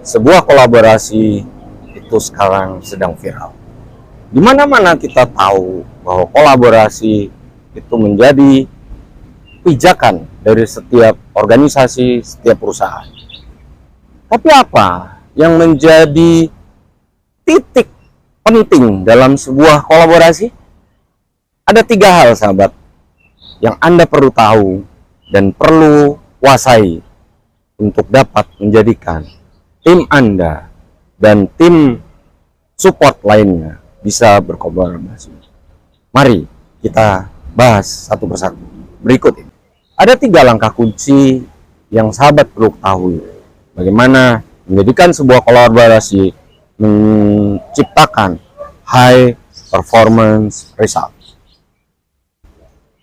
Sebuah kolaborasi itu sekarang sedang viral. Di mana-mana kita tahu bahwa kolaborasi itu menjadi pijakan dari setiap organisasi, setiap perusahaan. Tapi apa yang menjadi titik penting dalam sebuah kolaborasi? Ada 3 hal, sahabat, yang Anda perlu tahu dan perlu kuasai untuk dapat menjadikan tim Anda dan tim support lainnya bisa berkolaborasi. Mari kita bahas satu persatu. Berikut ini. Ada 3 langkah kunci yang sahabat perlu ketahui. Bagaimana menjadikan sebuah kolaborasi menciptakan high performance result.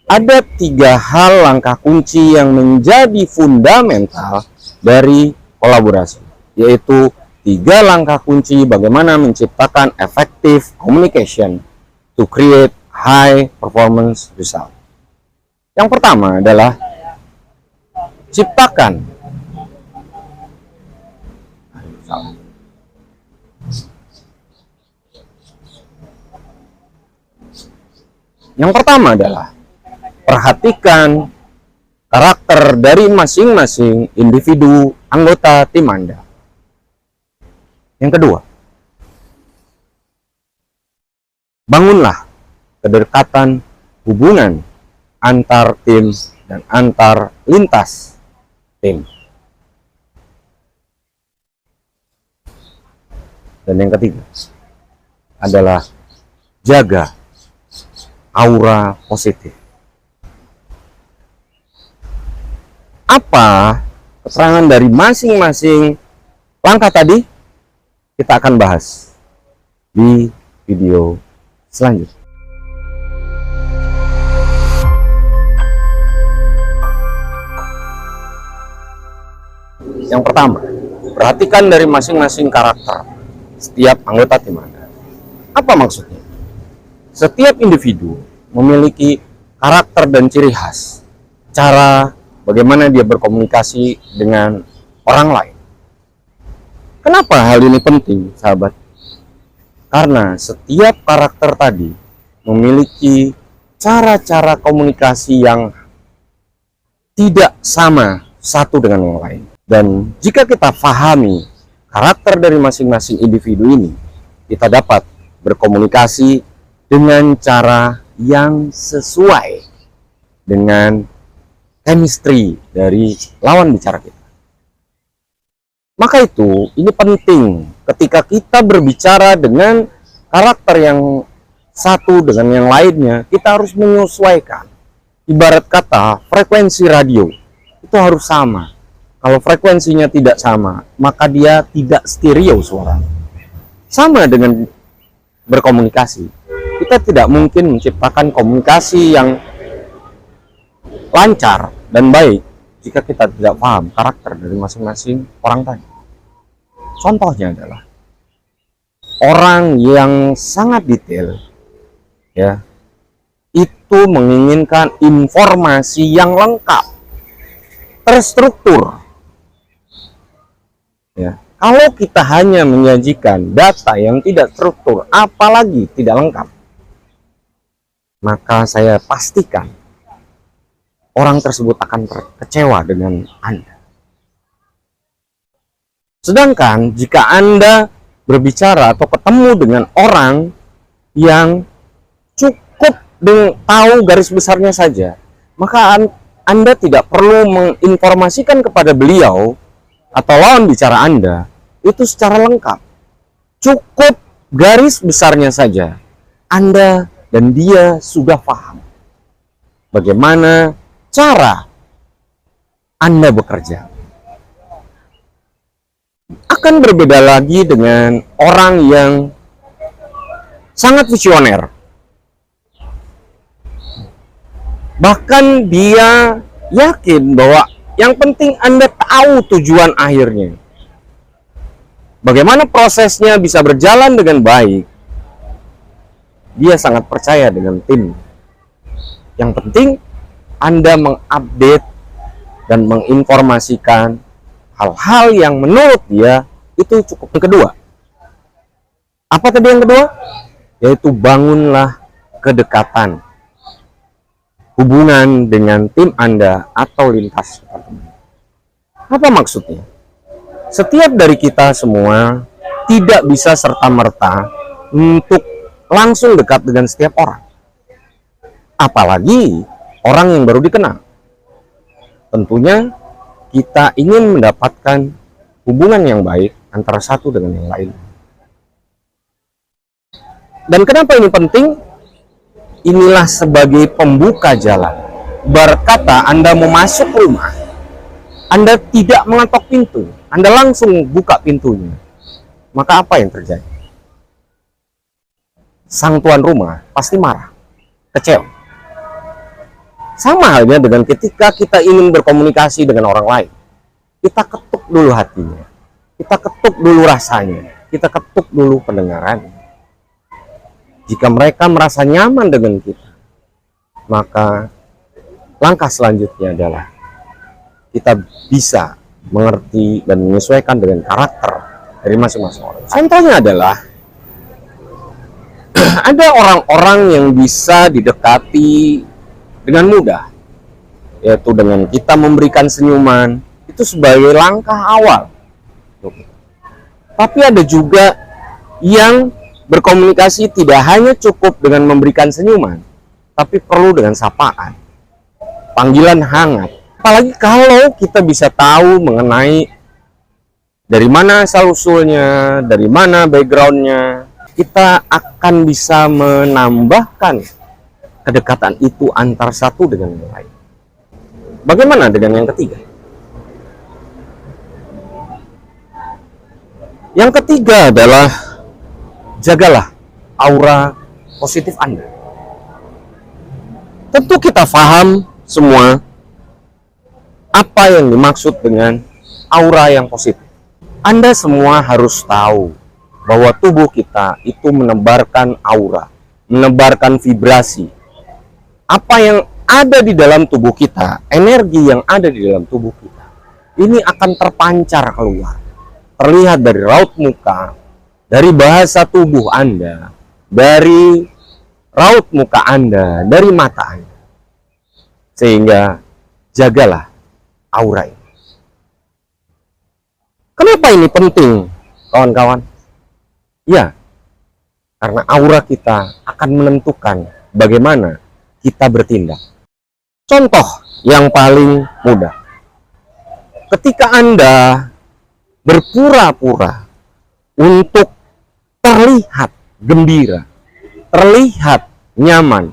Ada 3 hal langkah kunci yang menjadi fundamental dari kolaborasi, yaitu 3 langkah kunci bagaimana menciptakan effective communication to create high performance result. Yang pertama adalah ciptakan perhatikan karakter dari masing-masing individu anggota tim Anda. Yang kedua, bangunlah kedekatan hubungan antar tim dan antar lintas tim. Dan yang ketiga adalah jaga aura positif. Apa keterangan dari masing-masing langkah tadi? Kita akan bahas di video selanjutnya. Yang pertama, perhatikan dari masing-masing karakter setiap anggota tim Anda. Apa maksudnya? Setiap individu memiliki karakter dan ciri khas, cara bagaimana dia berkomunikasi dengan orang lain. Kenapa hal ini penting, sahabat? Karena setiap karakter tadi memiliki cara-cara komunikasi yang tidak sama satu dengan yang lain. Dan jika kita pahami karakter dari masing-masing individu ini, kita dapat berkomunikasi dengan cara yang sesuai dengan chemistry dari lawan bicara kita. Maka itu, ini penting ketika kita berbicara dengan karakter yang satu dengan yang lainnya, kita harus menyesuaikan. Ibarat kata, frekuensi radio itu harus sama. Kalau frekuensinya tidak sama, maka dia tidak stereo suara. Sama dengan berkomunikasi. Kita tidak mungkin menciptakan komunikasi yang lancar dan baik jika kita tidak paham karakter dari masing-masing orang tadi. Contohnya adalah orang yang sangat detail, ya, itu menginginkan informasi yang lengkap, terstruktur. Ya, kalau kita hanya menyajikan data yang tidak struktur, apalagi tidak lengkap, maka saya pastikan orang tersebut akan kecewa dengan Anda. Sedangkan jika Anda berbicara atau ketemu dengan orang yang cukup tahu garis besarnya saja, maka Anda tidak perlu menginformasikan kepada beliau atau lawan bicara Anda itu secara lengkap. Cukup garis besarnya saja, Anda dan dia sudah paham bagaimana cara Anda bekerja. Akan berbeda lagi dengan orang yang sangat visioner. Bahkan dia yakin bahwa yang penting Anda tahu tujuan akhirnya. Bagaimana prosesnya bisa berjalan dengan baik. Dia sangat percaya dengan tim. Yang penting Anda mengupdate dan menginformasikan hal-hal yang menurut dia Itu cukup. Yang kedua, apa tadi yang kedua? Yaitu bangunlah kedekatan, hubungan dengan tim Anda atau lintas departemen. Apa maksudnya? Setiap dari kita semua tidak bisa serta-merta untuk langsung dekat dengan setiap orang. Apalagi orang yang baru dikenal. Tentunya kita ingin mendapatkan hubungan yang baik antara satu dengan yang lain. Dan kenapa ini penting? Inilah sebagai pembuka jalan. Berkata Anda mau masuk rumah, Anda tidak mengetok pintu, Anda langsung buka pintunya. Maka apa yang terjadi? Sang tuan rumah pasti marah, kecewa. Sama halnya dengan ketika kita ingin berkomunikasi dengan orang lain. Kita ketuk dulu hatinya, kita ketuk dulu rasanya, kita ketuk dulu pendengarannya. Jika mereka merasa nyaman dengan kita, maka langkah selanjutnya adalah kita bisa mengerti dan menyesuaikan dengan karakter dari masing-masing orang. Contohnya adalah ada orang-orang yang bisa didekati dengan mudah, yaitu dengan kita memberikan senyuman. Itu sebagai langkah awal. Tapi ada juga yang berkomunikasi tidak hanya cukup dengan memberikan senyuman, tapi perlu dengan sapaan, panggilan hangat. Apalagi kalau kita bisa tahu mengenai dari mana asal-usulnya, dari mana backgroundnya, kita akan bisa menambahkan kedekatan itu antar satu dengan yang lain. Bagaimana dengan yang ketiga? Yang ketiga adalah jagalah aura positif Anda. Tentu kita paham semua apa yang dimaksud dengan aura yang positif. Anda semua harus tahu bahwa tubuh kita itu menebarkan aura, menebarkan vibrasi. Apa yang ada di dalam tubuh kita, energi yang ada di dalam tubuh kita, ini akan terpancar keluar. Terlihat dari raut muka, dari bahasa tubuh Anda, dari raut muka Anda, dari mata Anda. Sehingga jagalah aura ini. Kenapa ini penting, kawan-kawan? Ya, karena aura kita akan menentukan bagaimana kita bertindak. Contoh yang paling mudah. Ketika Anda berpura-pura untuk terlihat gembira, terlihat nyaman,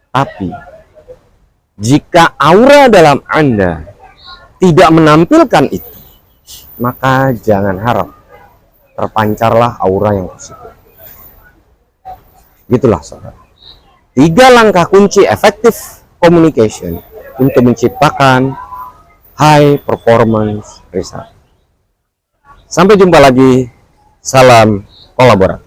tapi jika aura dalam Anda tidak menampilkan itu, maka jangan harap terpancarlah aura yang positif. Gitulah saudara. 3 langkah kunci efektif communication untuk menciptakan high performance result. Sampai jumpa lagi. Salam kolaborasi.